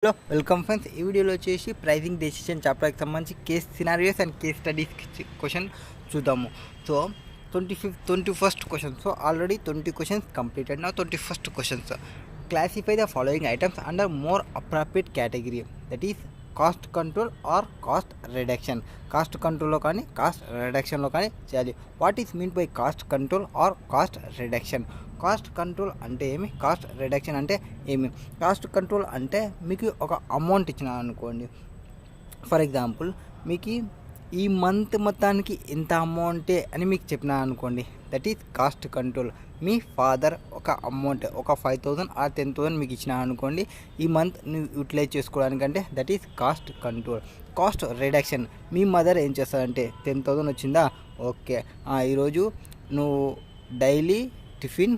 Hello welcome friends. ఈ వీడియోలో వచ్చేసి ప్రైజింగ్ డెసిషన్ చాప్టర్కి సంబంధించి case scenarios and case studies question చూద్దాము. So 21st question. So already 20 questions completed. నా 21st questions. Classify the following items under more appropriate category, that is cost control or cost reduction. Cost కంట్రోల్లో కానీ cost రిడక్షన్లో కానీ చేయాలి. What is mean by cost control or cost reduction? Cost control అంటే ఏమి, cost reduction అంటే ఏమి? Cost control అంటే మీకు ఒక అమౌంట్ ఇచ్చిన అనుకోండి, ఫర్ ఎగ్జాంపుల్ మీకు ఈ మంత్ మొత్తానికి ఇంత అమౌంటే అని మీకు చెప్పినా అనుకోండి, that is cost control. Me father ఒక అమౌంట్ ఒక 5,000 ఆర్ 10,000 మీకు ఇచ్చిన అనుకోండి, ఈ మంత్ నువ్వు యూటిలైజ్ చేసుకోవడానికంటే that is cost control. Cost reduction, మీ మదర్ ఏం చేస్తారంటే 10,000 వచ్చిందా, ఓకే ఈరోజు నువ్వు daily tiffin,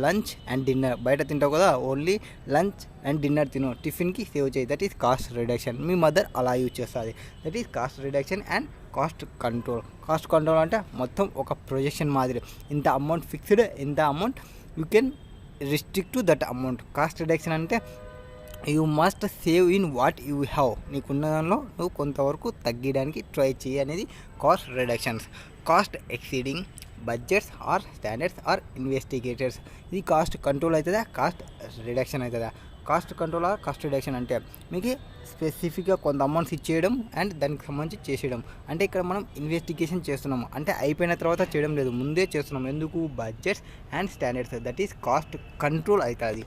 lunch and dinner బయట తింటావు కదా, ఓన్లీ లంచ్ అండ్ డిన్నర్ తిను, టిఫిన్కి సేవ్ చేయి, దట్ ఈస్ కాస్ట్ రిడక్షన్. మీ మదర్ అలా యూజ్ చేస్తుంది, that is cost reduction and cost control. Cost control అంటే మొత్తం ఒక ప్రొజెక్షన్ మాదిరి, ఇంత అమౌంట్ ఫిక్స్డ్, ఇంత amount you can restrict to that amount. Cost reduction అంటే you must save in what you have, నీకున్న దానిలో నువ్వు కొంతవరకు తగ్గడానికి ట్రై చేయి అనేది cost reductions. Cost exceeding budgets or standards or investigators, ఇది కాస్ట్ కంట్రోల్ అవుతుందా, కాస్ట్ రిడక్షన్ అవుతుందా? Cost control or cost reduction అంటే మీకు స్పెసిఫిక్గా కొంత అమౌంట్స్ ఇచ్చేయడం అండ్ దానికి సంబంధించి చేసేయడం. అంటే ఇక్కడ మనం ఇన్వెస్టిగేషన్ చేస్తున్నాము అంటే అయిపోయిన తర్వాత చేయడం లేదు, ముందే చేస్తున్నాం. ఎందుకు? Budgets and standards, that is cost control అవుతుంది.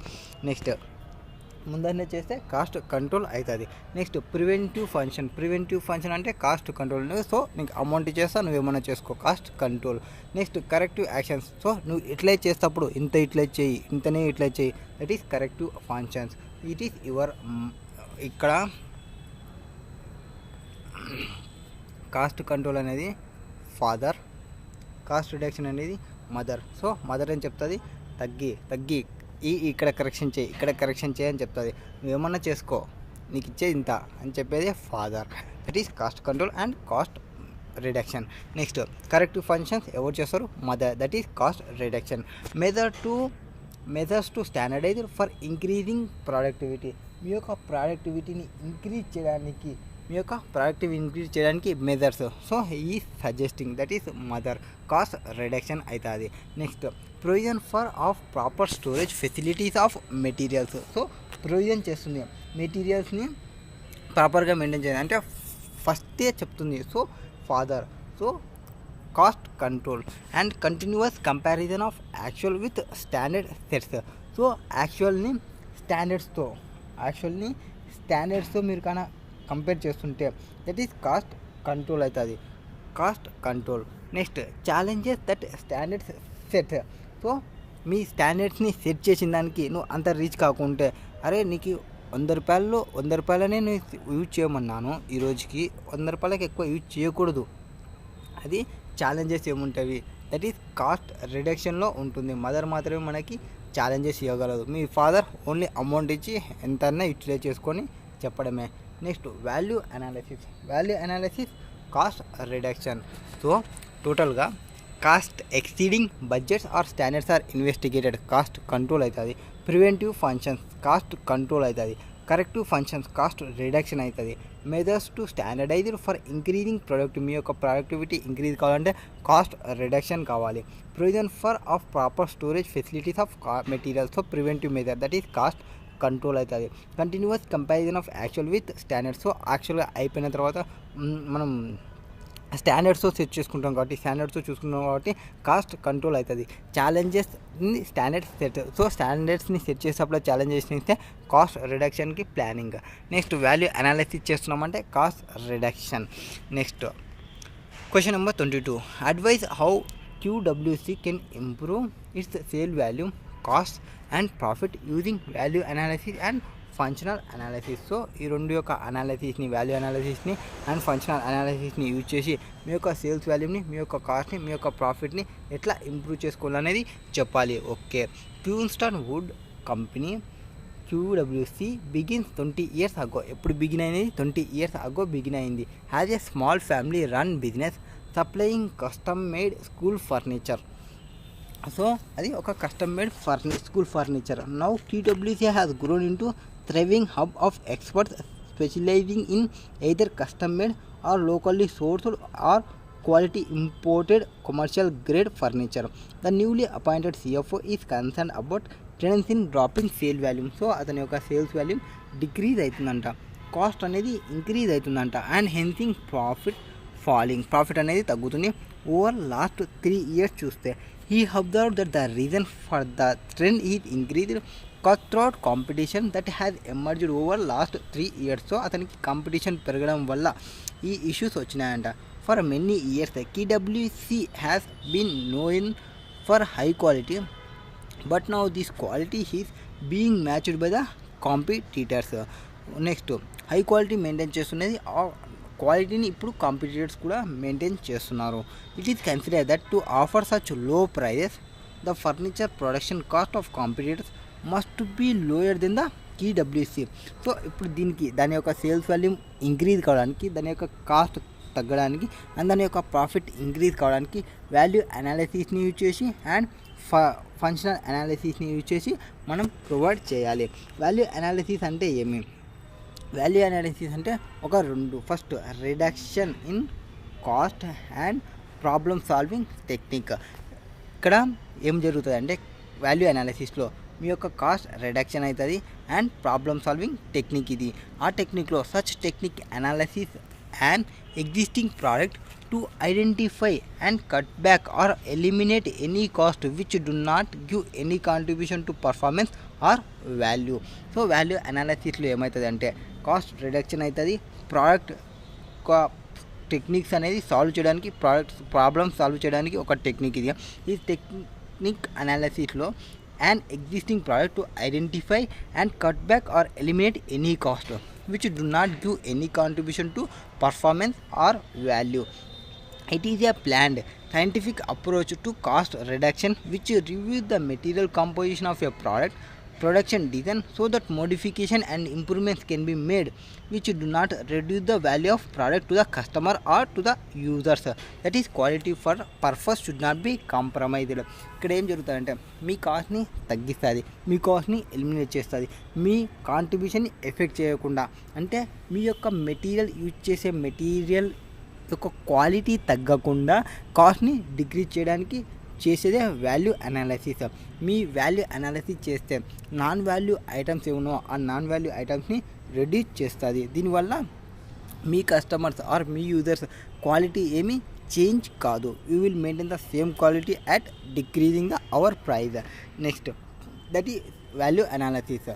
నెక్స్ట్ ముందరనే చేస్తే కాస్ట్ కంట్రోల్ అవుతుంది. Next preventive function. Preventive function అంటే కాస్ట్ కంట్రోల్. సో నీకు అమౌంట్ ఇచ్చేస్తా, నువ్వేమన్నా చేసుకో, cost control. Next corrective actions. So నువ్వు యూటిలైజ్ చేసేటప్పుడు ఇంత యూటిలైజ్ చేయి, ఇంతనే యూటిలైజ్ చేయి, that is corrective functions. It is your, ఇక్కడ కాస్ట్ కంట్రోల్ అనేది ఫాదర్, కాస్ట్ రిడక్షన్ అనేది మదర్. సో మదర్ ఏం చెప్తుంది, తగ్గి ఇక్కడ కరెక్షన్ చేయి, ఇక్కడ కరెక్షన్ చేయి అని చెప్తుంది. నువ్వేమన్నా చేసుకో, నీకు ఇచ్చేది ఇంత అని చెప్పేది father, that is cost control and cost reduction. Next corrective functions ఎవరు చేస్తారు, mother, that is cost reduction. Measures to standardize for increasing productivity, మీ యొక్క ప్రొడక్టివిటీని ఇంక్రీజ్ చేయడానికి మెజర్స్. సో ఈ suggesting, that is mother, cost reduction అవుతుంది. Next provision for of proper storage facilities of materials. So provision చేస్తుంది, మెటీరియల్స్ని ప్రాపర్గా మెయింటైన్ చేయాలి అంటే ఫస్టే చెప్తుంది. So father, so cost control. And continuous comparison of actual with standard sets. So యాక్చువల్ని స్టాండర్డ్స్తో మీరు కానీ కంపేర్ చేస్తుంటే దట్ ఈస్ కాస్ట్ కంట్రోల్ అవుతుంది, cost control. Next challenges that standards set. So మీ స్టాండర్డ్స్ని సెట్ చేసిన దానికి నువ్వు అంత రీచ్ కాకుంటే, అరే నీకు 100 రూపాయలనే నేను యూజ్ చేయమన్నాను, ఈ రోజుకి 100 రూపాయలకి ఎక్కువ యూజ్ చేయకూడదు, అది ఛాలెంజెస్ ఏముంటాయి, దట్ ఈస్ కాస్ట్ రిడక్షన్లో ఉంటుంది. మదర్ మాత్రమే మనకి ఛాలెంజెస్ ఇవ్వగలదు, మీ ఫాదర్ ఓన్లీ అమౌంట్ ఇచ్చి ఎంతైనా యూటిలైజ్ చేసుకొని చెప్పడమే. Next value analysis cost reduction. So టోటల్గా cost exceeding budgets or standards or investigated, cost control అవుతుంది. ప్రివెంటివ్ ఫంక్షన్స్ కాస్ట్ కంట్రోల్ అవుతుంది. కరెక్టివ్ ఫంక్షన్స్ కాస్ట్ రిడక్షన్ అవుతుంది. Measures to standardized for increasing product, మీ యొక్క ప్రొడక్టివిటీ ఇంక్రీజ్ కావాలంటే cost reduction కావాలి. Provision for of proper storage facilities of materials, so preventive measure, that is cost control అవుతుంది. Continuous comparison of actual with standards. So యాక్చువల్గా అయిపోయిన తర్వాత మనం స్టాండర్డ్స్తో set చేసుకుంటాం కాబట్టి, స్టాండర్డ్స్తో చూసుకుంటాం కాబట్టి కాస్ట్ కంట్రోల్ అవుతుంది. ఛాలెంజెస్ని స్టాండర్డ్స్ సెట్, సో స్టాండర్డ్స్ని సెట్ చేసేటప్పుడు ఛాలెంజెస్ని ఇస్తే కాస్ట్ రిడక్షన్కి ప్లానింగ్. నెక్స్ట్ వాల్యూ అనాలిసిస్ చేస్తున్నామంటే cost reduction. Next question number 22. Advise how QWC can improve its sale value, cost and profit using value analysis and functional analysis. So ఈ రెండు యొక్క అనాలిసిస్ని, వాల్యూ అనాలిసిస్ని అండ్ ఫంక్షనల్ అనాలిసిస్ని యూజ్ చేసి మీ యొక్క సేల్స్ వాల్యూని, మీ యొక్క కాస్ట్ని, మీ యొక్క ప్రాఫిట్ని ఎట్లా ఇంప్రూవ్ చేసుకోవాలనేది చెప్పాలి. Okay. Queenston wood company QWC begins 20 years ago. ఎప్పుడు బిగిన్ అయినది? 20 years ago బిగిన్ అయింది. Has a small family run business supplying custom made school furniture. So అది ఒక custom made school furniture. Now QWC has grown into thriving hub of experts specializing in either custom made or locally sourced or quality imported commercial grade furniture. The newly appointed CFO is concerned about trends in dropping sale volume. So అతని యొక్క sales volume decrease అవుతుందంట, cost అనేది increase అవుతుందంట, and హెన్సింగ్ profit అనేది తగ్గుతుంది. Over last 3 years చూస్తే he observed that the reason for the trend is increased cutthroat competition that has emerged over last 3 years. So అతనికి competition పెరగడం వల్ల ఈ issues వచ్చినాయంట. For many years KWC has been known for high quality, but now this quality is being matched by the competitors. Next high quality maintain చేస్తున్నది, ఆ క్వాలిటీని ఇప్పుడు competitors కూడా maintain చేస్తున్నారు. It is consider that to offer such low prices the furniture production cost of competitors must be lower than the KWC. So ఇప్పుడు దాని యొక్క sales volume increase కావడానికి, దాని యొక్క కాస్ట్ తగ్గడానికి అండ్ దాని యొక్క ప్రాఫిట్ ఇంక్రీజ్ కావడానికి వాల్యూ అనాలిసిస్ని యూజ్ చేసి అండ్ ఫంక్షనల్ అనాలిసిస్ని యూజ్ చేసి మనం ప్రొవైడ్ చేయాలి. వాల్యూ అనాలిసిస్ అంటే ఏమి? వాల్యూ అనాలిసిస్ అంటే ఒక రెండు, first reduction in cost and problem solving technique. ఇక్కడ ఏం జరుగుతుంది అంటే వాల్యూ అనాలిసిస్లో మీ యొక్క కాస్ట్ రిడక్షన్ అవుతుంది అండ్ ప్రాబ్లమ్ సాల్వింగ్ టెక్నిక్ ఇది. ఆ టెక్నిక్లో such technique analysis an existing product to identify and cut back or eliminate any cost which do not give any contribution to performance or value. So value అనాలిసిస్లో ఏమవుతుంది అంటే cost reduction అవుతుంది, product techniques అనేది solve చేయడానికి, problem solve చేయడానికి ఒక technique ఇది. ఈ టెక్నిక్ అనాలిసిస్లో an existing product to identify and cut back or eliminate any cost which do not give any contribution to performance or value. It is a planned scientific approach to cost reduction which reviews the material composition of a production design so that modification and improvements can be made which do not reduce the value of product to the customer or to the users. That is quality for purpose should not be compromised. ఇక్కడ ఏం జరుగుతుందంటే మీ కాస్ట్ని తగ్గిస్తుంది, మీ కాస్ట్ని eliminate చేస్తుంది, మీ కాంట్రిబ్యూషన్ని effect చేయకుండా, అంటే మీ యొక్క material use చేసే మెటీరియల్ యొక్క క్వాలిటీ తగ్గకుండా కాస్ట్ని డిక్రీజ్ చేయడానికి చేసేదే వాల్యూ అనాలిసిస్. మీ వాల్యూ అనాలిసిస్ చేస్తే నాన్ వాల్యూ ఐటమ్స్ ఏమో ఆ నాన్ వాల్యూ ఐటమ్స్ని రెడ్యూస్ చేస్తుంది. దీనివల్ల మీ కస్టమర్స్ ఆర్ మీ యూజర్స్ క్వాలిటీ ఏమీ చేంజ్ కాదు. You will maintain the same quality at decreasing the our price. Next that ఈ value analysis.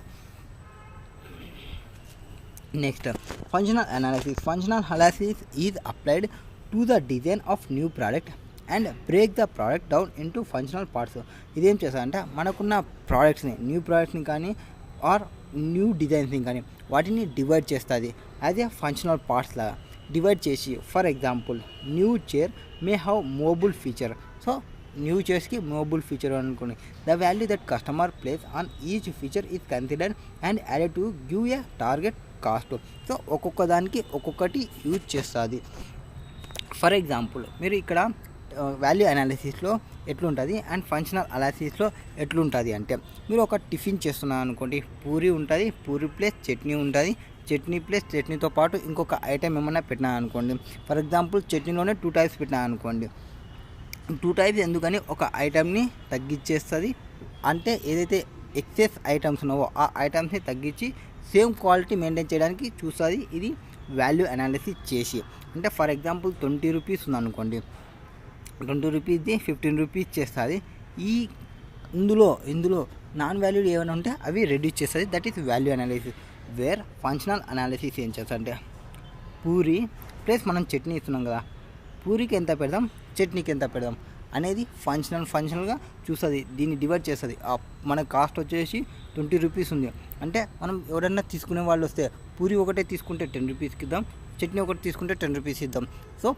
Next functional analysis. Functional analysis is applied to the design of new product and break the product down into functional parts. ఇదేం చేస్తారంటే మనకున్న ప్రోడక్ట్స్ని, new ప్రోడక్ట్స్ని కానీ are new డిజైన్స్ని కానీ వాటిని divide చేస్తుంది as a functional parts లాగా divide చేసి. For example new chair may have movable feature. So new చైర్స్కి మూవబుల్ ఫీచర్ అనుకోండి. The value that customer place on each feature is considered and added to give a target cost. So ఒక్కొక్క దానికి ఒక్కొక్కటి use చేస్తుంది. For example మీరు ఇక్కడ value అనాలిసిస్లో ఎట్లుంటుంది and functional అనాలిసిస్లో ఎట్లుంటుంది అంటే మీరు ఒక టిఫిన్ చేస్తున్నారు అనుకోండి, పూరి ఉంటుంది, పూరి ప్లస్ చట్నీ ఉంటుంది, చట్నీ ప్లస్ చట్నీతో పాటు ఇంకొక ఐటెం ఏమన్నా పెట్టినా అనుకోండి. ఫర్ ఎగ్జాంపుల్ చట్నీలోనే 2 types పెట్టినా అనుకోండి. 2 types ఎందుకని ఒక ఐటెంని తగ్గించేస్తుంది, అంటే ఏదైతే ఎక్సెస్ ఐటమ్స్ ఉన్నావో ఆ ఐటమ్స్ని తగ్గించి సేమ్ క్వాలిటీ మెయింటైన్ చేయడానికి చూస్తుంది ఇది వాల్యూ అనాలిసిస్ చేసి. అంటే ఫర్ ఎగ్జాంపుల్ 20 rupees ఉందనుకోండి, 20 rupeesది 15 rupees చేస్తుంది. ఇందులో నాన్ వాల్యూడ్ ఏమైనా ఉంటే అవి రెడ్యూస్ చేస్తుంది. That is value analysis. Where functional analysis ఏం చేస్తుందంటే పూరి ప్లస్ మనం చట్నీ ఇస్తున్నాం కదా, పూరికి ఎంత పెడదాం, చట్నీకి ఎంత పెడదాం అనేది ఫంక్షనల్గా చూస్తుంది. దీన్ని డివైడ్ చేస్తుంది. మన కాస్ట్ వచ్చేసి 20 rupees ఉంది అంటే మనం ఎవరన్నా తీసుకునే వాళ్ళు వస్తే పూరి ఒకటే తీసుకుంటే 10 rupeesకి ఇద్దాం, చట్నీ ఒకటి తీసుకుంటే 10 rupees ఇద్దాం. సో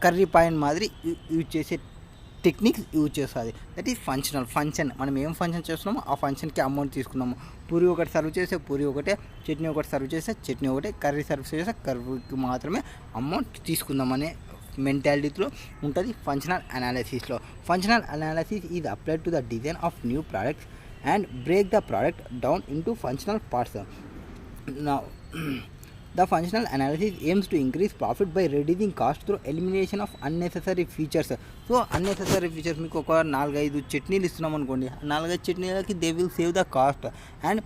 కర్రీ పాయింట్ మాదిరి యూజ్ చేసే టెక్నిక్స్ యూజ్ చేస్తుంది. That is function. మనం ఏం ఫంక్షన్ చేస్తున్నామో ఆ ఫంక్షన్కి అమౌంట్ తీసుకున్నాము. పూరి ఒకటి సర్వ్ చేస్తే పూరి ఒకటే, చట్నీ ఒకటి సర్వ్ చేస్తే చట్నీ ఒకటే, కర్రీ సర్వ్ చేస్తే కర్రీకి మాత్రమే అమౌంట్ తీసుకుందామనే మెంటాలిటీలో ఉంటుంది ఫంక్షనల్ అనాలిసిస్లో. Functional analysis is applied to the design of new products and break the product down into functional parts. Now, the functional analysis aims to increase profit by reducing cost through elimination of unnecessary features. So unnecessary features మీకు ఒక 4-5 చట్నీలు ఇస్తున్నాం అనుకోండి, 4-5 చట్నీలకి they will save the cost. And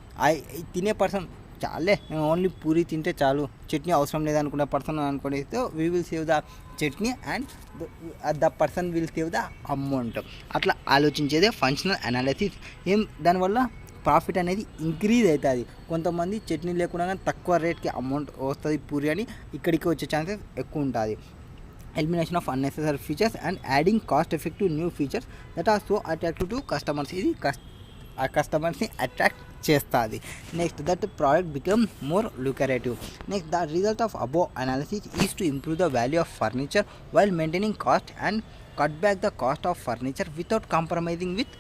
తినే person చాలే only puri తింటే చాలు, చట్నీ అవసరం లేదనుకునే పర్సన్ అనుకోండి, so we will save the chutney and the person will save the amount. అట్లా ఆలోచించేదే ఫంక్షనల్ అనాలిసిస్. దానివల్ల ప్రాఫిట్ అనేది ఇంక్రీజ్ అవుతుంది. కొంతమంది చట్నీ లేకుండా కానీ తక్కువ రేట్కి అమౌంట్ వస్తుంది పూరి అని, ఇక్కడికి వచ్చే ఛాన్సెస్ ఎక్కువ ఉంటుంది. Elimination of unnecessary features and adding cost effective new features that are so attractive to customers. ఇది ఆ కస్టమర్స్ని అట్రాక్ట్ చేస్తుంది. Next that product become more lucrative. Next the result of above analysis is to improve the value of furniture while maintaining cost and cut back the cost of furniture without compromising with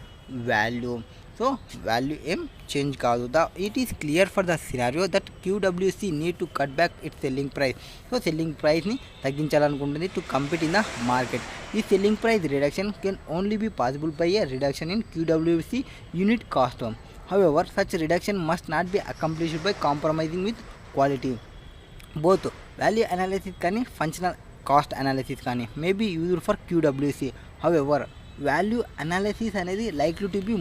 value. So value ఏం change కాదు. It is clear for the scenario that QWC need to cut back its selling price. So selling ప్రైస్ని తగ్గించాలనుకుంటుంది to compete in the market. ఈ selling price reduction can only be possible by a reduction in QWC unit cost. However, such reduction must not be accomplished by compromising with quality. Both value analysis కానీ functional cost analysis కానీ may be used for QWC. However, value analysis అనేది likely to be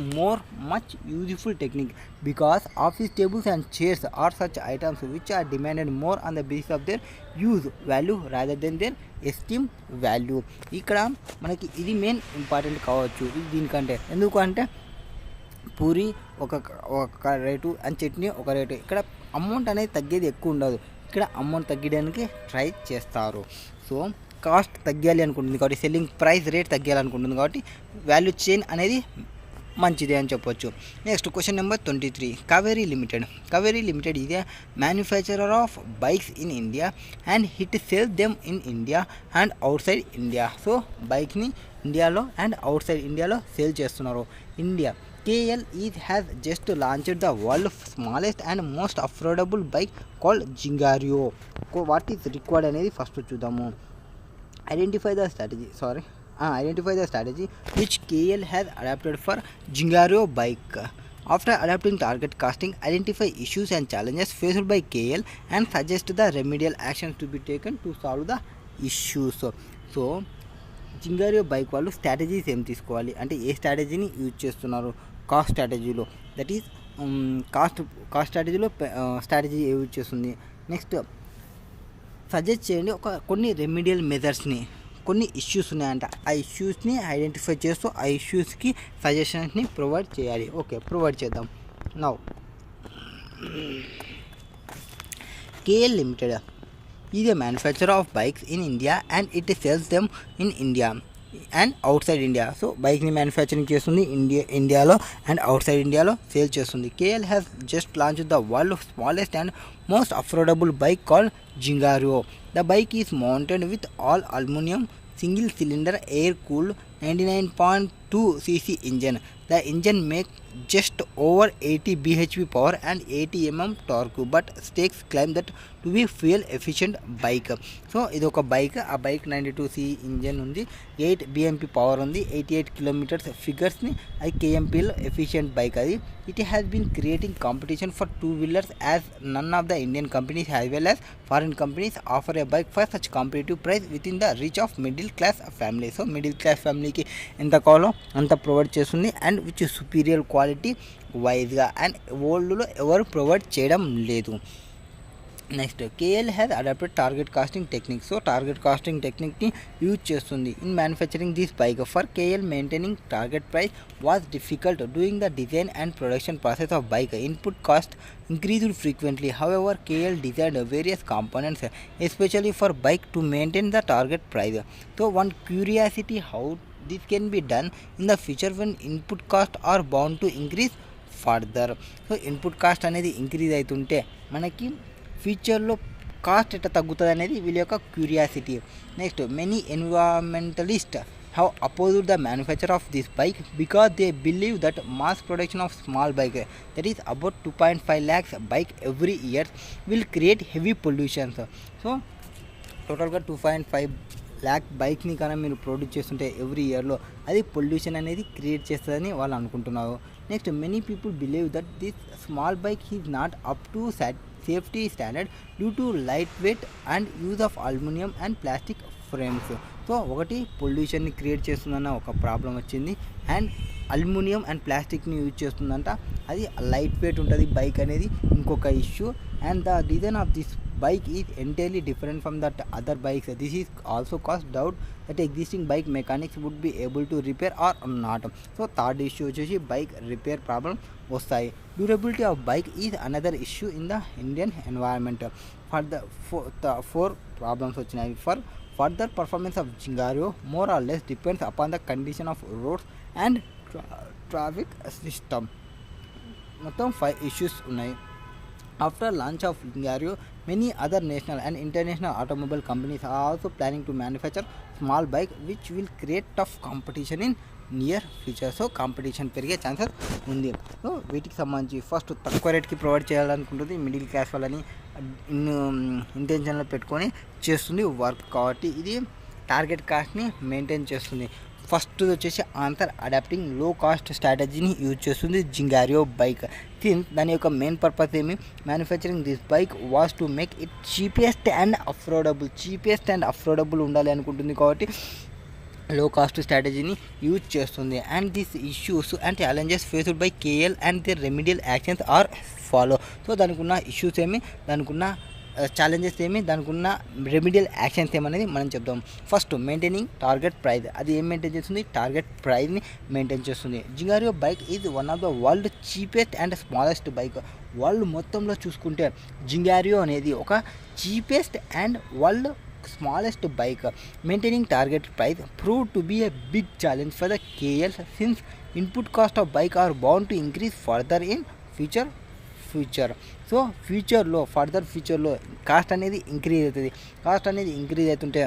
much useful technique because office tables and chairs are such items which are demanded more on the basis of their use value rather than their esteem value. ఇక్కడ మనకి ఇది main important కావచ్చు దీనికంటే. ఎందుకంటే పూరి ఒక rate and chutney ఒక rate. ఇక్కడ amount అనేది తగ్గేది ఎక్కువ ఉండదు, ఇక్కడ అమౌంట్ తగ్గడానికి ట్రై చేస్తారు. సో కాస్ట్ తగ్గాలి అనుకుంటుంది కాబట్టి, సెల్లింగ్ ప్రైస్ రేట్ తగ్గాలనుకుంటుంది కాబట్టి వాల్యూ చైన్ అనేది మంచిదే అని చెప్పొచ్చు. Next question number 23. Kaveri Limited is a manufacturer of bikes in India and it sells them in India and outside India. So బైక్ని ఇండియాలో అండ్ అవుట్సైడ్ ఇండియాలో సేల్ చేస్తున్నారు. India KL has just launched the world's smallest and most affordable bike called Gingario. What is required అనేది first చూద్దాము. Identify the strategy which KL has adapted for Gingario bike. After adapting target casting, identify issues and challenges faced by KL and suggest the remedial actions to be taken to solve the issues. So Zingario bike వాళ్ళు strategies ఏం తీసుకోవాలి అంటే ఏ స్ట్రాటజీని use చేస్తున్నారు cost స్ట్రాటజీలో, that is cost స్ట్రాటజీలో strategy use చేస్తుంది. నెక్స్ట్ సజెస్ట్ చేయండి కొన్ని రెమిడియల్ మెథడ్స్ని, కొన్ని ఇష్యూస్ ఉన్నాయంట, ఆ ఇష్యూస్ని ఐడెంటిఫై చేస్తూ ఆ ఇష్యూస్కి సజెషన్స్ని ప్రొవైడ్ చేయాలి. ఓకే, ప్రొవైడ్ చేద్దాం. Now KL Limited is a manufacturer of bikes in India and it sells them in India and outside India. So బైక్ని మ్యానుఫ్యాక్చరింగ్ చేస్తుంది ఇండియాలో అండ్ అవుట్సైడ్ ఇండియాలో సేల్ చేస్తుంది. KL has just launched the world's smallest and most affordable bike called Gingario. The bike is mounted with all aluminum single cylinder air cooled 99.2 cc engine. The engine makes just over 80 bhp power and 80 mm torque, but stakes claim that to be fuel efficient bike. So ఇది ఒక bike, ఆ bike 92 cc engine ఉంది, 8 bmp power ఉంది, 88 kilometres ఫిగర్స్ని అది KMPలో efficient bike అది. It has been creating competition for two-wheelers as none of the Indian companies as well as foreign companies offer a bike for such competitive price within the reach of middle class family. So middle class ఫ్యామిలీకి ఎంత కావాలో అంత provide చేస్తుంది and which superior quality వైజ్గా and ఓల్డ్లో ఎవరు provide చేయడం లేదు. Next KL has adapted target casting technique. So target casting టెక్నిక్ని యూజ్ చేస్తుంది in manufacturing this bike. For KL maintaining target price was difficult doing the design and production process of bike. Input cost increased frequently. However, KL designed various components especially for bike to maintain the target price. So one curiosity how this can be done in the future when input cost are bound to increase further. So input cost అనేది increase అవుతుంటే మనకి ఫ్యూచర్లో cost ఎట్లా తగ్గుతుంది అనేది వీళ్ళ యొక్క curiosity. Next many environmentalist have opposed the manufacture of this bike because they believe that mass production of small bike, that is about 2.5 lakhs bike every year, will create heavy pollution. So టోటల్గా 2.5 lakh బైక్ని కానీ మీరు produce చేస్తుంటే every ఇయర్లో అది pollution అనేది create చేస్తుందని వాళ్ళు అనుకుంటున్నారు. Next many people believe that this small bike is not up to safety standard due to lightweight and use of aluminum and plastic frames. So ఒకటి పొల్యూషన్ని క్రియేట్ చేస్తుందన్న ఒక ప్రాబ్లం వచ్చింది, అండ్ అల్యూమినియం అండ్ ప్లాస్టిక్ని యూజ్ చేస్తుందంట, అది light weight ఉంటుంది bike అనేది ఇంకొక issue. And the design of this bike is entirely different from that other bikes. This is also caused doubt that existing bike mechanics would be able to repair or not. So third issue వచ్చేసి bike repair problem వస్తాయి. Durability of bike is another issue in the Indian environment. Four problems వచ్చినాయి. For further performance of Zingario more or less depends upon the condition of roads and traffic system. మొత్తం 5 issues ఉన్నాయి. After launch of Gingario, many other national and international automobile companies are also planning to manufacture small bike which will create tough competition in near future. So competition పెరిగే chances ఉంది. So వీటికి సంబంధించి first తక్కువ రేట్కి provide చేయాలనుకుంటుంది middle class వాళ్ళని ఇంటెన్షన్లో పెట్టుకొని చేస్తుంది work, కాబట్టి ఇది టార్గెట్ కాస్ట్ని మెయింటైన్ చేస్తుంది. ఫస్ట్ వచ్చేసి ఆన్సర్ అడాప్టింగ్ లో కాస్ట్ స్ట్రాటజీని యూజ్ చేస్తుంది జింగారియో బైక్. సిన్స్ దాని యొక్క మెయిన్ పర్పస్ ఏమి, manufacturing this bike was to make it cheapest and affordable ఉండాలి అనుకుంటుంది, కాబట్టి లో కాస్ట్ స్ట్రాటజీని యూజ్ చేస్తుంది. And this issues and challenges faced by KL and the remedial actions are follow. So దానికి ఉన్న ఇష్యూస్ ఏమి, దానికి ఉన్న ఛాలెంజెస్ ఏమి, దానికి ఉన్న రెమిడియల్ యాక్షన్స్ ఏమనేది మనం చెప్దాం. First maintaining target price. అది ఏం మెయింటైన్ చేస్తుంది, టార్గెట్ ప్రైస్ని మెయింటైన్ చేస్తుంది. జింగారియో bike is one of the world cheapest and smallest bike. World మొత్తంలో చూసుకుంటే జింగారియో అనేది ఒక cheapest and world smallest bike. Maintaining target price prove to be a big challenge for the KL since input cost of bike are bound to increase further in future. So ఫ్యూచర్లో cost అనేది increase అవుతుంది. Cost అనేది increase అవుతుంటే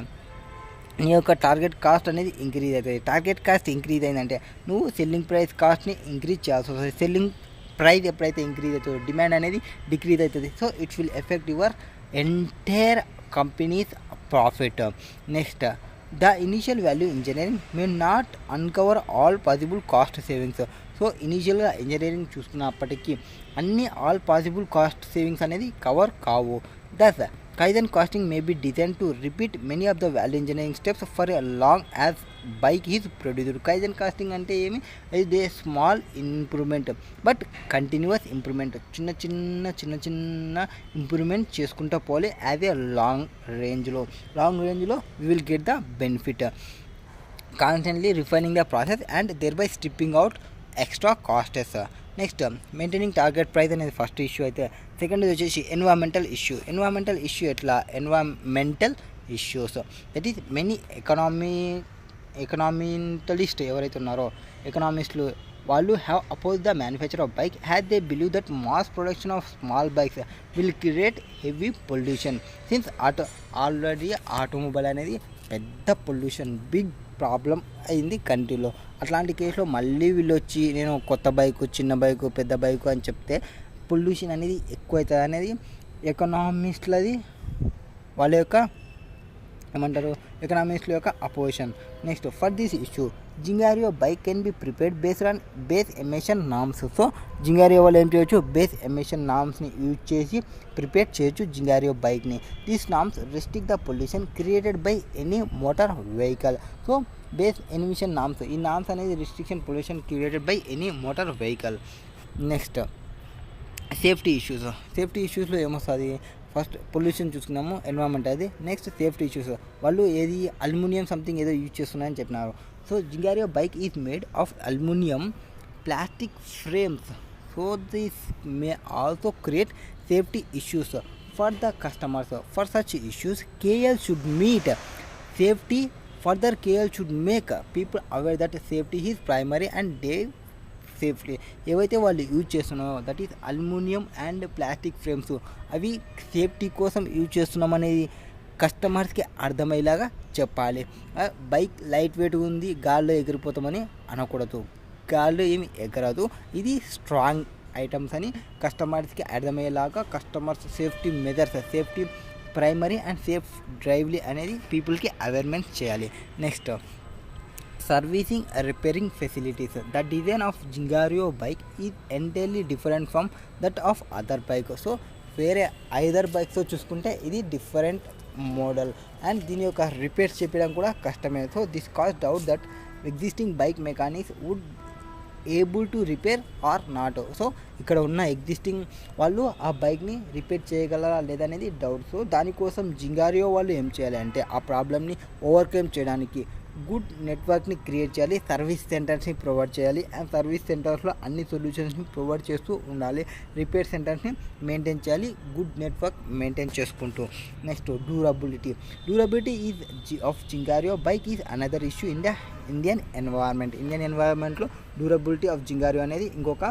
నీ యొక్క target cost అనేది increase అవుతుంది. Target cost increase అయిందంటే నువ్వు సెల్లింగ్ ప్రైస్ కాస్ట్ని ఇంక్రీజ్ చేయాల్సి వస్తుంది. సెల్లింగ్ ప్రైస్ ఎప్పుడైతే ఇంక్రీజ్ అవుతుందో డిమాండ్ అనేది డిక్రీజ్ అవుతుంది. So it will effect your entire company's profit. Next, the initial value engineering may not uncover all possible cost savings. So ఇనీషియల్గా ఇంజనీరింగ్ చూసుకున్నప్పటికీ అన్ని ఆల్ పాసిబుల్ కాస్ట్ సేవింగ్స్ అనేది cover కావు. Thus kaizen costing may be design to repeat many of the value engineering steps for a long as bike is produced. Kaizen costing అంటే ఏమి, ఇది a small improvement but continuous improvement. చిన్న improvement చేసుకుంటూ పోలే as a long రేంజ్లో we will get the benefit. Constantly refining the process and thereby stripping out extra costs. Next, maintaining target price అనేది first issue అయితే, second వచ్చేసి environmental issue. ఎట్లా environmental issues, that is many economists ఎవరైతే ఉన్నారో ఎకనామిస్టులు వాళ్ళు have oppose the manufacture of bike has they believe that mass production of small bikes will create heavy pollution. Since already automobile అనేది పెద్ద pollution big problem అయింది కంట్రీలో. అట్లాంటి కేసులో మళ్ళీ వీళ్ళు వచ్చి నేను కొత్త బైకు, చిన్న బైకు, పెద్ద బైకు అని చెప్తే పొల్యూషన్ అనేది ఎక్కువ అవుతుంది అనేది ఎకనామిస్టులది వాళ్ళ యొక్క ఏమంటారు, ఎకనామిస్టుల యొక్క opposition. Next, for this issue Zingario bike can be prepared based on base emission norms. So Zingario వాళ్ళు ఏం చేయొచ్చు, బేస్ ఎమిషన్ నామ్స్ని యూజ్ చేసి ప్రిపేర్ చేయొచ్చు జింగారియో బైక్ని. These norms restrict the pollution created by any motor vehicle. So base emission norms, ఈ norms అనేది restriction pollution created by any motor vehicle. Next, safety ఇష్యూస్లో ఏమొస్తుంది, ఫస్ట్ పొల్యూషన్ చూసుకున్నాము, environment అది. నెక్స్ట్ సేఫ్టీ ఇష్యూస్, వాళ్ళు ఏది aluminium something ఏదో use చేస్తున్నారని చెప్పినారు. So Zingario bike is made of aluminium plastic frames. So this may also create safety issues for the customers. For such issues KL should meet safety. Further, KL should make people aware that safety is primary and they safety ఏవైతే వాళ్ళు use చేస్తున్నారో that is aluminium and plastic frames, అవి safety కోసం use చేస్తున్నాం అనేది కస్టమర్స్కి అర్థమయ్యేలాగా చెప్పాలి. బైక్ లైట్ వెయిట్ ఉంది, గాల్లో ఎగిరిపోతామని అనకూడదు. గాల్లో ఏమి ఎగరదు, ఇది స్ట్రాంగ్ ఐటమ్స్ అని కస్టమర్స్కి అర్థమయ్యేలాగా customers safety measures, safety primary and safe డ్రైవ్లీ అనేది పీపుల్కి అవేర్మెంట్ చేయాలి. Next, servicing and repairing facilities. The design of Gingario bike is entirely different from that of other bike. So వేరే ఐదర్ బైక్స్తో చూసుకుంటే ఇది డిఫరెంట్ మోడల్ అండ్ దీని యొక్క రిపేర్స్ చెప్పడం కూడా కష్టమే. So this cause doubt that existing bike mechanics would able to repair or not. So ఇక్కడ ఉన్న ఎగ్జిస్టింగ్ వాళ్ళు ఆ బైక్ని రిపేర్ చేయగలరా లేదనేది డౌట్. సో దానికోసం జింగారియో వాళ్ళు ఏం చేయాలి అంటే ఆ ప్రాబ్లమ్ని ఓవర్కమ్ చేయడానికి గుడ్ నెట్వర్క్ని క్రియేట్ చేయాలి, సర్వీస్ సెంటర్స్ని ప్రొవైడ్ చేయాలి అండ్ సర్వీస్ సెంటర్స్లో అన్ని సొల్యూషన్స్ని ప్రొవైడ్ చేస్తూ ఉండాలి, రిపేర్ సెంటర్స్ని మెయింటైన్ చేయాలి, గుడ్ నెట్వర్క్ మెయింటైన్ చేసుకుంటూ. Next durability is of Zingario bike is another issue in the Indian ఎన్వైర్న్మెంట్లో డ్యూరబిలిటీ ఆఫ్ జింగారియో అనేది ఇంకొక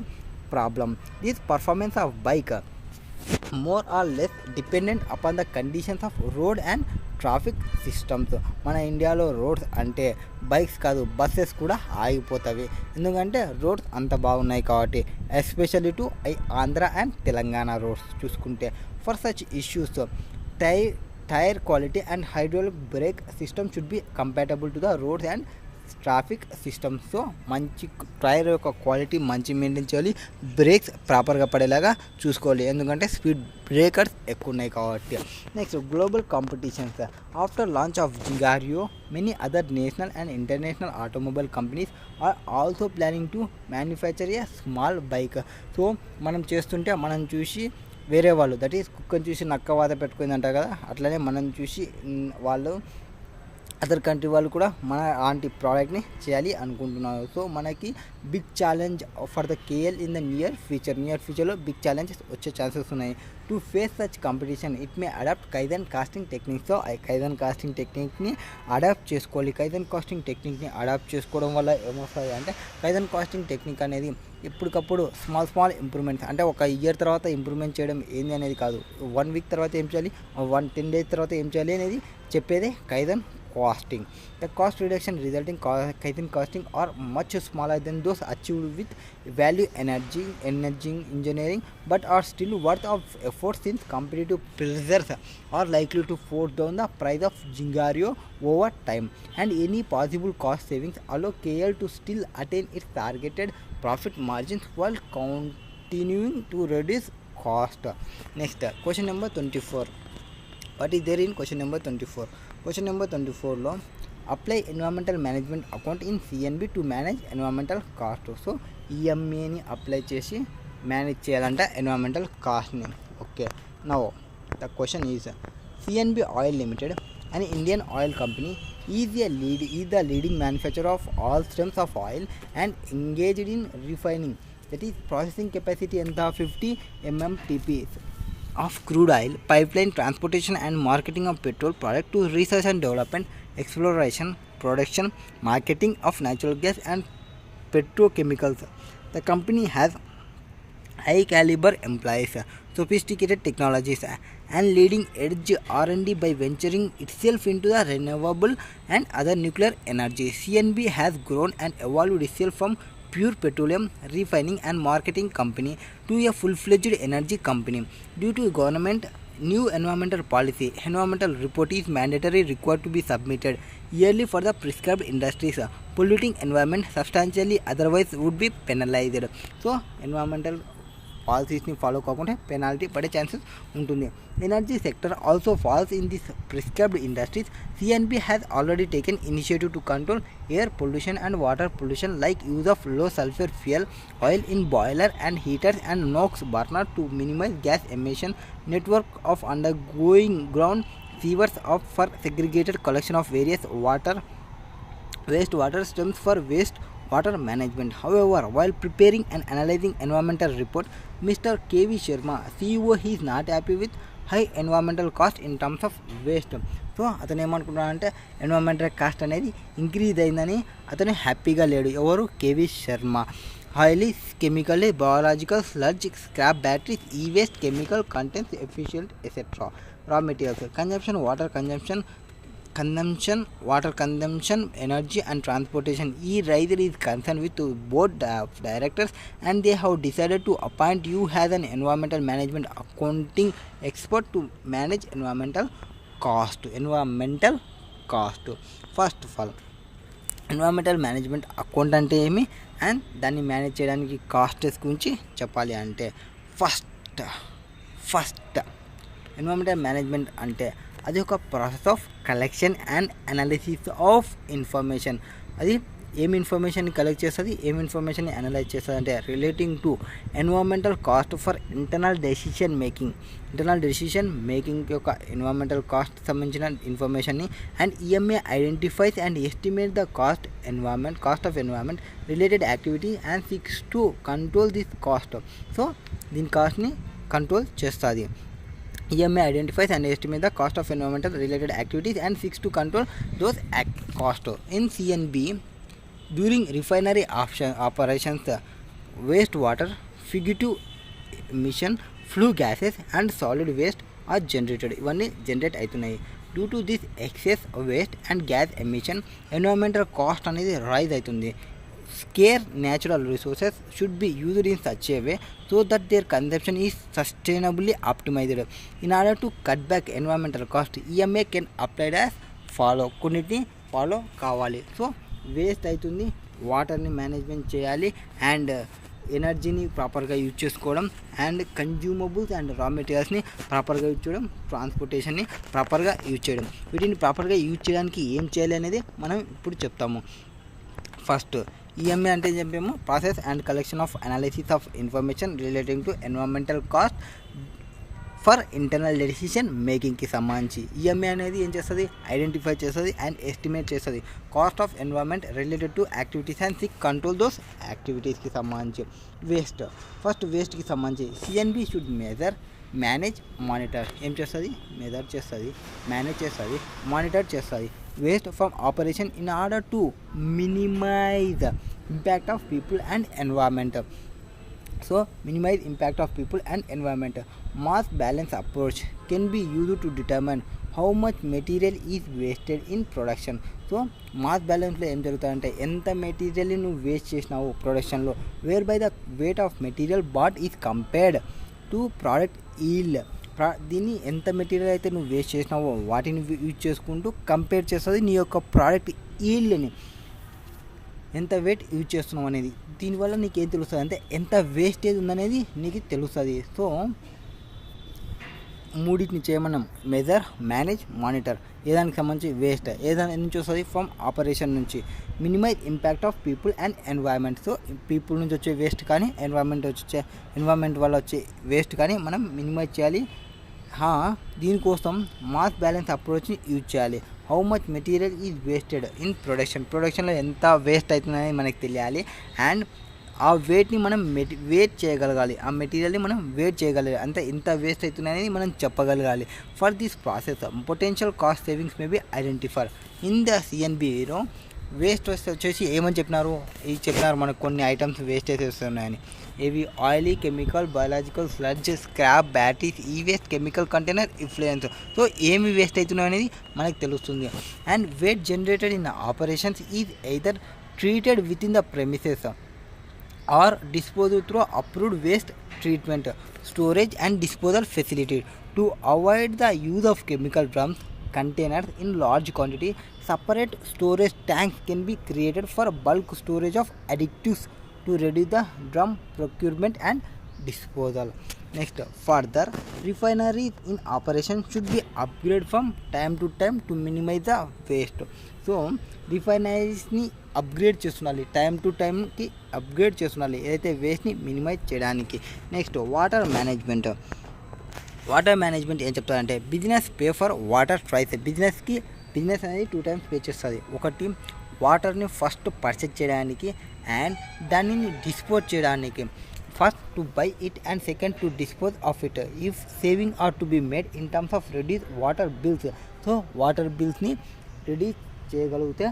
problem. This performance of bike more or less dependent upon the conditions of road and traffic systems. మన ఇండియాలో roads అంటే bikes కాదు buses కూడా ఆగిపోతాయి, ఎందుకంటే రోడ్స్ అంత బాగున్నాయి కాబట్టి. Especially to Andhra and Telangana roads చూసుకుంటే for such issues tyre quality and hydraulic brake system should be compatible to the roads and traffic systems. So మంచి టైర్ యొక్క క్వాలిటీ మంచి మెయింటైన్ చేయాలి, బ్రేక్స్ ప్రాపర్గా పడేలాగా చూసుకోవాలి, ఎందుకంటే స్పీడ్ బ్రేకర్స్ ఎక్కువ ఉన్నాయి కాబట్టి. Next global competitions. After launch of Zingario many other national and international automobile companies are also planning to manufacture a small bike. So మనం చేస్తుంటే మనం చూసి వేరే వాళ్ళు, దట్ ఈస్ కుక్కని చూసి నక్క వాత పెట్టుకుందంటారు కదా, అట్లనే మనం చూసి వాళ్ళు అదర్ కంట్రీ వాళ్ళు కూడా మన అలాంటి ప్రోడక్ట్ని చేయాలి అనుకుంటున్నారు. సో మనకి big challenge for the KL in the near ఫ్యూచర్లో బిగ్ ఛాలెంజెస్ వచ్చే ఛాన్సెస్ ఉన్నాయి. To face such competition it may adapt kaizen costing techniques. So kaizen costing టెక్నిక్ని అడాప్ట్ చేసుకోవాలి. కైజన్ కాస్టింగ్ టెక్నిక్ని అడాప్ట్ చేసుకోవడం వల్ల ఏమొస్తుంది అంటే కైజన్ కాస్టింగ్ టెక్నిక్ అనేది ఎప్పటికప్పుడు స్మాల్ ఇంప్రూవ్మెంట్స్, అంటే ఒక ఇయర్ తర్వాత ఇంప్రూవ్మెంట్ చేయడం ఏంది అనేది కాదు, 1 వీక్ తర్వాత ఏం చేయాలి, 10 days తర్వాత ఏం చేయాలి అనేది చెప్పేదే kaizen costing. The cost reduction resulting Kaizen costing are much smaller than those achieved with value energy engineering, but are still worth of effort since competitive pressures are likely to force down the price of Gingario over time, and any possible cost savings allow KL to still attain its targeted profit margins while continuing to reduce cost. Next, question number 24. What is there in question number 24? Question number 24లో apply environmental management account in CNB to manage environmental cost. So ఈఎంఏని apply చేసి manage చేయాలంట environmental కాస్ట్ని. Okay, now the question is CNB oil limited an Indian oil company is the leading manufacturer of all streams of oil and engaged in refining, that is processing capacity and the 50 mmtp of crude oil, pipeline transportation and marketing of petrol product to research and development, exploration, production, marketing of natural gas and petrochemicals. The company has high caliber employees, sophisticated technologies and leading edge R&D by venturing itself into the renewable and other nuclear energy. CNB has grown and evolved itself from pure petroleum refining and marketing company to a full-fledged energy company. Due to government new environmental policy, environmental report is mandatory required to be submitted yearly for the prescribed industries polluting environment substantially, otherwise would be penalized. So environmental పాలసీస్ని follow కాకుండా penalty పడే chances ఉంటుంది. Energy sector also falls in this prescribed industries. CNB has already taken initiative to control air pollution and water pollution like use of low sulphur fuel oil in boiler and heaters and NOx burner to minimise gas emission, network of under going ground sewers for segregated collection of various wastewater streams for water management. However, while preparing and analyzing environmental report, Mr. K.V. Sharma, CEO, he is not happy with high environmental cost in terms of waste. So అతను ఏమనుకుంటున్నాడంటే environmental cost అనేది increase అయిందని అతను హ్యాపీగా లేడు. ఎవరు? KV Sharma. highly chemically biological sludge, scrap batteries, e-waste, chemical contents, efficient, etc. Raw materials, consumption, water consumption, energy and transportation. E-Riser is concerned with board directors and they have decided to appoint you as an environmental management accounting expert to manage environmental cost. First of all, environmental management account అంటే ఏమి and దాన్ని manage చేయడానికి కాస్టెస్ గురించి చెప్పాలి అంటే first environmental management అంటే అది ఒక process of collection and analysis of information. అది ఏం ఇన్ఫర్మేషన్ని కలెక్ట్ చేస్తుంది, ఏం ఇన్ఫర్మేషన్ని అనలైజ్ చేస్తుంది అంటే relating to environmental cost for internal decision making యొక్క ఎన్విరాన్మెంటల్ కాస్ట్ సంబంధించిన ఇన్ఫర్మేషన్ని. And EMA identifies and estimate the cost of environment related activity and seeks to control this cost. So దీని కాస్ట్ని కంట్రోల్ చేస్తుంది. EMA identifies and estimates the cost of environmental related activities and seeks to control those costs. In CNB, during refinery operations, wastewater, fugitive emission, flue gases and solid waste are generated. ఇవన్నీ generate అవుతున్నాయి. Due to this excess waste and gas emission environmental cost అనేది rise అవుతుంది. Scarce natural resources should be used in such a way so that their consumption is sustainably optimized. In order to cut back environmental cost, EMA can apply as follow. కొన్నిటిని follow కావాలి. So waste అవుతుంది, వాటర్ని management చేయాలి, and ఎనర్జీని ప్రాపర్గా use చేసుకోవడం, and consumables and రా మెటీరియల్స్ని ప్రాపర్గా యూజ్ చేయడం, ట్రాన్స్పోర్టేషన్ని ప్రాపర్గా యూజ్ చేయడం. వీటిని ప్రాపర్గా యూజ్ చేయడానికి ఏం చేయాలి అనేది మనం ఇప్పుడు చెప్తాము. ఫస్ట్ ఈఎంఏ అంటే చెప్పాము process and collection of analysis of information relating to environmental cost for internal decision మేకింగ్కి సంబంధించి. ఈఎంఏ అనేది ఏం చేస్తుంది, ఐడెంటిఫై చేస్తుంది అండ్ ఎస్టిమేట్ చేస్తుంది cost of environment related to activities and seek control those యాక్టివిటీస్కి సంబంధించి. ఫస్ట్ వేస్ట్కి సంబంధించి సిఎన్బి షుడ్ మేనేజ్ మానిటర్. ఏం చేస్తుంది, మెజర్ చేస్తుంది, మేనేజ్ చేస్తుంది, మానిటర్ చేస్తుంది waste from operation in order to minimize the impact of people and environment. So minimize impact of people and environment. Mass balance approach can be used to determine how much material is wasted in production. So mass balance లో ఏం జరుగుతుందంటే ఎంత మెటీరియల్ని నువ్వు waste చేసినావు ప్రొడక్షన్లో, whereby the weight of material bought is compared to product yield. దీన్ని ఎంత మెటీరియల్ అయితే నువ్వు వేస్ట్ చేసినావో వాటిని యూజ్ చేసుకుంటూ కంపేర్ చేస్తుంది నీ యొక్క ప్రోడక్ట్ ఈల్డ్ని, ఎంత వెయిట్ యూజ్ చేస్తున్నావు అనేది. దీనివల్ల నీకు ఏం తెలుస్తుంది అంటే ఎంత వేస్టేజ్ ఉందనేది నీకు తెలుస్తుంది. సో మూడింటిని చేయమన్నాం, మెజర్, మేనేజ్, మానిటర్. ఏదానికి సంబంధించి వేస్ట్ ఏదాని నుంచి వస్తుంది, ఫ్రమ్ ఆపరేషన్ నుంచి. Minimize impact of people and environment. So people నుంచి వచ్చే వేస్ట్ కానీ ఎన్వైర్న్మెంట్ వల్ల వచ్చే వేస్ట్ కానీ మనం మినిమైజ్ చేయాలి. దీనికోసం మాస్ బ్యాలెన్స్ అప్రోచ్ని యూజ్ చేయాలి. How much material is wasted in ప్రొడక్షన్లో ఎంత వేస్ట్ అవుతుందని మనకు తెలియాలి. అండ్ ఆ వెయిట్ని మనం వెయిట్ చేయగలగాలి, ఆ మెటీరియల్ని మనం వెయిట్ చేయగలగాలి, అంటే ఎంత వేస్ట్ అవుతుందనేది మనం చెప్పగలగాలి. For this process potential cost savings may be identify in the సిఎన్బిలో. వేస్ట్ వచ్చేసి ఏమని చెప్పినారు మనకు కొన్ని ఐటమ్స్ వేస్టేజ్ వస్తున్నాయని. ఇవి oily, chemical, biological, sludge, scrap, batteries, ఈ waste, chemical container, influence. So ఏమి వేస్ట్ అవుతున్నాయి అనేది మనకు తెలుస్తుంది. And waste generated in operations is either treated with in the premises or disposed through approved waste treatment, storage and disposal facility. To avoid the use of chemical drums, containers in large quantity, separate storage tanks can be created for bulk storage of additives to reduce the drum procurement and disposal. Next, further, refineries in operation should be upgraded from time to time to minimize the waste. So రిఫైనరీస్ని upgrade చేస్తుండాలి, time to టైంకి upgrade చేస్తుండాలి ఏదైతే వేస్ట్ని minimize చేయడానికి. Next water management ఏం చెప్తారంటే business pay for water price. Business అనేది 2 times పే చేస్తుంది. ఒకటి వాటర్ని ఫస్ట్ పర్చేజ్ చేయడానికి అండ్ దానిని డిస్పోజ్ చేయడానికి. First to buy it and second to dispose of it. If saving are to be made in terms of reduce water bills. So water బిల్స్ని reduce చేయగలిగితే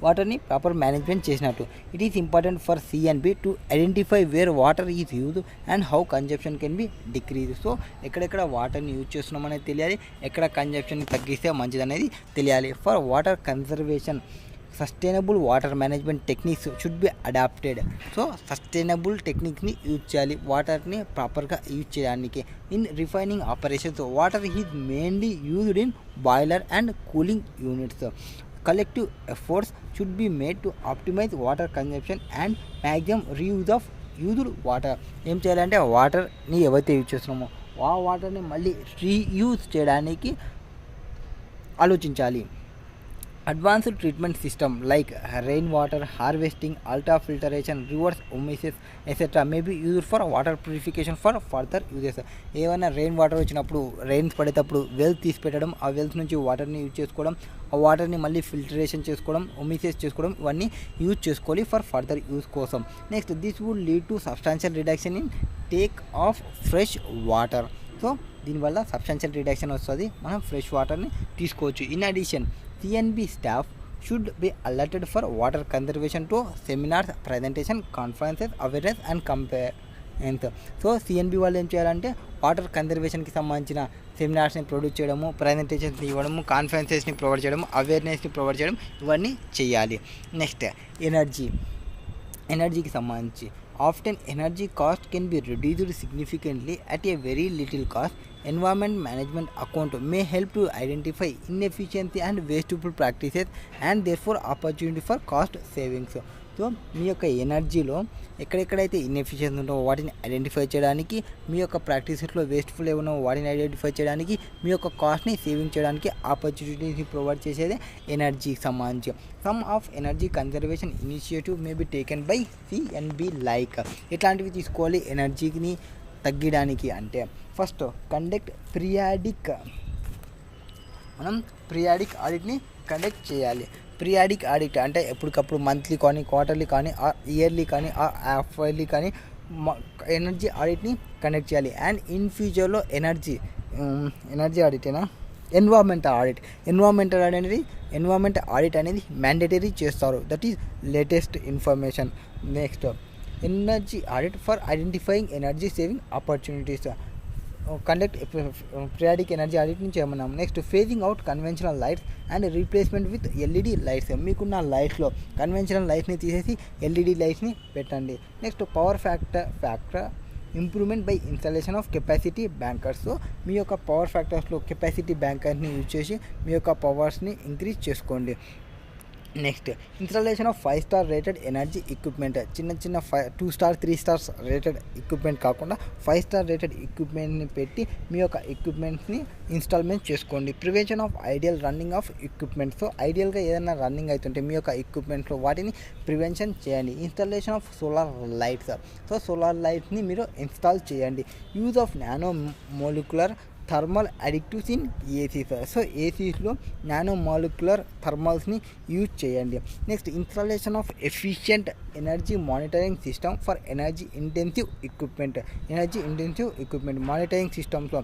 వాటర్ని proper management చేసినట్టు. It is important for CNB to identify wear water is use and how consumption can be decrease. So ఎక్కడెక్కడ వాటర్ని use చేస్తున్నాం అనేది తెలియాలి, ఎక్కడ కన్జంప్షన్ తగ్గిస్తే మంచిది అనేది తెలియాలి. For water conservation sustainable water management techniques should be adapted. So sustainable టెక్నిక్ని యూజ్ చేయాలి వాటర్ని ప్రాపర్గా యూజ్ చేయడానికి. In refining operations water is mainly used in boiler and cooling units. Collective efforts should be made to optimize water consumption and maximum reuse of used water. ఏం చేయాలంటే ఆ వాటర్ని ఏవైతే యూజ్ చేస్తున్నామో ఆ వాటర్ని మళ్ళీ రీయూజ్ చేయడానికి ఆలోచించాలి. Advanced treatment system like rain water harvesting, ultra filtration, reverse osmosis etcetera may be used for water purification for further uses. ఏమైనా రెయిన్ వాటర్ వచ్చినప్పుడు, రెయిన్స్ పడేటప్పుడు వెల్త్ తీసి పెట్టడం, ఆ వెల్త్ నుంచి వాటర్ని యూజ్ చేసుకోవడం, ఆ వాటర్ని మళ్ళీ ఫిల్టరేషన్ చేసుకోవడం, ఒమిసెస్ చేసుకోవడం, ఇవన్నీ యూజ్ చేసుకోవాలి ఫర్ ఫర్దర్ యూజ్ కోసం. Next this would lead to substantial reduction in take off fresh water. So దీనివల్ల సబ్స్టాన్షియల్ రిడక్షన్ వస్తుంది, మనం ఫ్రెష్ వాటర్ని తీసుకోవచ్చు. In addition CNB staff should be alerted for water conservation to seminars, presentation, conferences, awareness and campaigns. So CNB వాళ్ళు ఏం చేయాలంటే water కన్జర్వేషన్కి సంబంధించిన సెమినార్స్ని produce చేయడము, ప్రజెంటేషన్స్ ఇవ్వడము, కాన్ఫరెన్సెస్ని ప్రొవైడ్ చేయడము, అవేర్నెస్ని ప్రొవైడ్ చేయడం, ఇవన్నీ చేయాలి. నెక్స్ట్ ఎనర్జీకి సంబంధించి often energy cost can be reduced significantly at a very little cost. Environment management account may help to identify inefficiency and wasteful practices and therefore opportunity for cost savings. So మీ యొక్క ఎనర్జీలో ఎక్కడెక్కడైతే inefficiency ఉంటో వాటిని identify చేయడానికి, మీ యొక్క ప్రాక్టీసెస్లో wasteful ఏమన్నా వాటిని identify చేయడానికి, మీ యొక్క కాస్ట్ని సేవింగ్ చేయడానికి ఆపర్చునిటీని ప్రొవైడ్ చేసేదే ఎనర్జీకి సంబంధించి. Some of energy conservation initiative may be taken by CNB like. ఎట్లాంటివి తీసుకోవాలి ఎనర్జీని తగ్గడానికి అంటే, ఫస్ట్ కండక్ట్ పీరియాడిక్ ఆడిట్ని కండక్ట్ చేయాలి. పీరియాడిక్ ఆడిట్ అంటే ఎప్పటికప్పుడు మంత్లీ కానీ, క్వార్టర్లీ కానీ, ఇయర్లీ కానీ, హాఫ్ ఇయర్లీ కానీ ఎనర్జీ ఆడిట్ని కండక్ట్ చేయాలి. అండ్ ఇన్ ఫ్యూచర్లో ఎనర్జీ ఆడిటేనా ఎన్విరాన్మెంటల్ ఆడిట్ అనేది మ్యాండేటరీ చేస్తారు. That is latest information. Next energy audit for identifying energy saving opportunities. Conduct periodic energy ఆడిట్ని చేయమన్నాం. Next phasing out conventional lights and replacement with LED lights. మీకున్న లైట్స్లో conventional లైట్స్ని తీసేసి LED లైట్స్ని పెట్టండి. Next power factor improvement by installation of capacity bankers. So మీ యొక్క power ఫ్యాక్టర్స్లో కెపాసిటీ బ్యాంకర్ని యూజ్ చేసి మీ యొక్క పవర్స్ని ఇంక్రీజ్ చేసుకోండి. Next installation of 5 star rated energy equipment. చిన్న 2 స్టార్ 3 స్టార్స్ రేటెడ్ ఎక్విప్మెంట్ కాకుండా 5 స్టార్ రేటెడ్ ఎక్విప్మెంట్ని పెట్టి మీ యొక్క ఎక్విప్మెంట్స్ని ఇన్స్టాల్మెంట్ చేసుకోండి. Prevention of ideal running of equipment. So ఐడియల్గా ఏదైనా రన్నింగ్ అవుతుంటే మీ యొక్క ఎక్విప్మెంట్లో వాటిని ప్రివెన్షన్ చేయండి. Installation of solar lights. So solar లైట్స్ని మీరు ఇన్స్టాల్ చేయండి. Use of nano molecular thermal additives in ACs. So ఏసీస్లో నానో మాలిక్యులర్ థర్మల్స్ని యూజ్ చేయండి. Next installation of efficient energy monitoring system for energy intensive equipment. Monitoring సిస్టంలో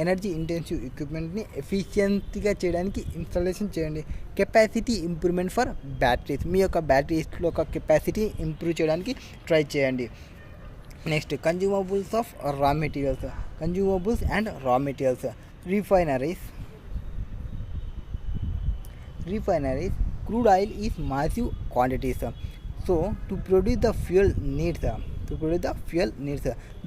energy intensive ఎక్విప్మెంట్ని ఎఫిషియెంట్గా చేయడానికి ఇన్స్టాలేషన్ చేయండి. Capacity improvement for batteries. మీ యొక్క బ్యాటరీస్లో ఒక కెపాసిటీ ఇంప్రూవ్ చేయడానికి ట్రై చేయండి. Next consumables and raw materials. Refineries crude oil is massive quantities. So to produce the fuel needs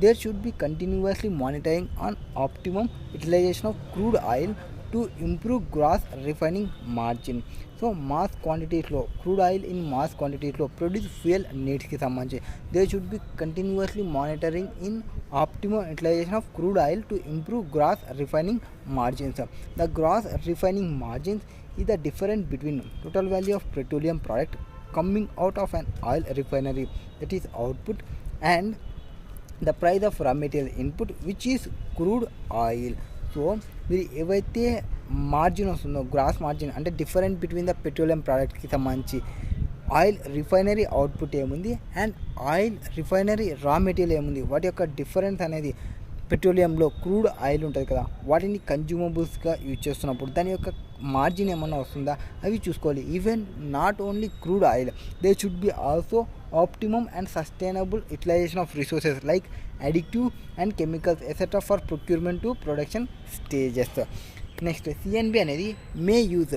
there should be continuously monitoring on optimum utilization of crude oil to improve gross refining margin. So mass quantities లో crude oil in mass quantities లో produce fuel needs కి సంబంధించి there should be continuously monitoring in optimum utilization of crude oil to improve gross refining margins. The gross refining margins is the difference between total value of petroleum product coming out of an oil refinery, that is output, and the price of raw material input, which is crude oil. So మీరు ఏవైతే margin వస్తుందో gross margin అంటే different between the petroleum ప్రోడక్ట్కి సంబంధించి oil refinery output ఏముంది and oil refinery raw material ఏముంది, వాటి యొక్క డిఫరెన్స్ అనేది పెట్రోలియంలో క్రూడ్ ఆయిల్ ఉంటుంది కదా, వాటిని కన్జ్యూమబుల్స్గా యూజ్ చేస్తున్నప్పుడు దాని యొక్క మార్జిన్ ఏమన్నా వస్తుందా అవి చూసుకోవాలి. Even not only crude oil, they should be also optimum and sustainable utilization of resources like అడిక్టివ్ and chemicals etcetera for procurement to production stages. Next CNB అనేది may use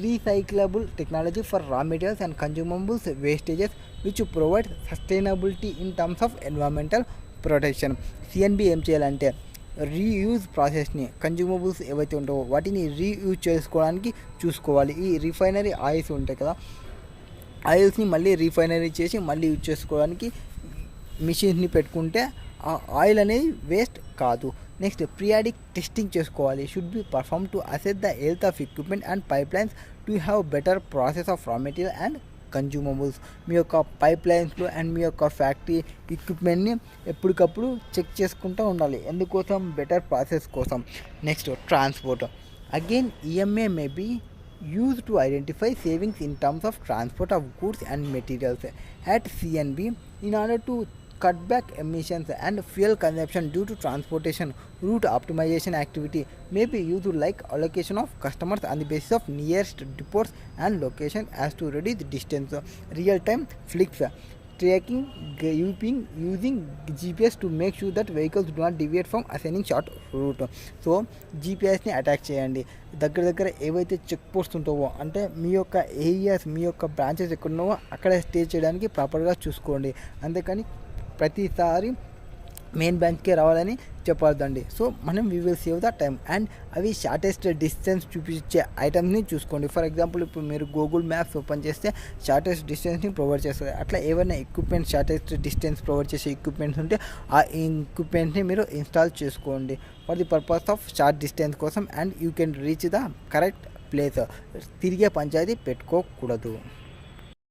recyclable technology for raw materials and consumables wastages which provide sustainability in terms of environmental protection. CNB ఏం చేయాలంటే reuse ప్రాసెస్ని consumables ఏవైతే ఉంటావో వాటిని reuse చేసుకోవడానికి చూసుకోవాలి. ఈ రిఫైనరీ ఆయిల్స్ ఉంటాయి కదా, ఆయిల్స్ని మళ్ళీ రీఫైనరీ చేసి మళ్ళీ యూజ్ చేసుకోవడానికి మిషన్స్ని పెట్టుకుంటే ఆ ఆయిల్ అనేది వేస్ట్ కాదు. నెక్స్ట్ పీరియాడిక్ టెస్టింగ్ చేసుకోవాలి. Should be perform to assess the health of equipment and pipe lines to have better process of raw material and consumables. మీ యొక్క పైప్ లైన్స్లో అండ్ మీ యొక్క ఫ్యాక్టరీ ఎక్విప్మెంట్ని ఎప్పటికప్పుడు చెక్ చేసుకుంటూ ఉండాలి. ఎందుకోసం? బెటర్ ప్రాసెస్ కోసం. Next transport. Again EMA may be used to identify savings in terms of transport of goods and materials at CNB in order to cut back emissions and fuel consumption due to transportation route optimization activity may be used like allocation of customers on the basis of nearest depots and location as to reduce distance, real time flips, tracking, using GPS to make sure that vehicles do not deviate from assigning short route. So జీపీఎస్ని attack చేయండి. దగ్గర ఏవైతే check post ఉంటావో అంటే మీ యొక్క areas మీ యొక్క branches ఎక్కడున్నావో అక్కడ స్టే చేయడానికి ప్రాపర్గా చూసుకోండి. అంతేకాని ప్రతిసారి మెయిన్ బ్రాంచ్కే రావాలని చెప్పొద్దండి. సో మనం we will save the time and అవి షార్టెస్ట్ డిస్టెన్స్ చూపించే ఐటమ్స్ని చూసుకోండి. ఫర్ ఎగ్జాంపుల్ ఇప్పుడు మీరు గూగుల్ మ్యాప్స్ ఓపెన్ చేస్తే షార్టెస్ట్ డిస్టెన్స్ని ప్రొవైడ్ చేస్తుంది. అట్లా ఏమైనా ఎక్విప్మెంట్ షార్టెస్ట్ డిస్టెన్స్ ప్రొవైడ్ చేసే ఎక్విప్మెంట్స్ ఉంటే ఆ ఎక్విప్మెంట్ని మీరు ఇన్స్టాల్ చేసుకోండి for the purpose of short distance కోసం and you can reach the correct place. తిరిగే పంచాయతీ పెట్టుకోకూడదు.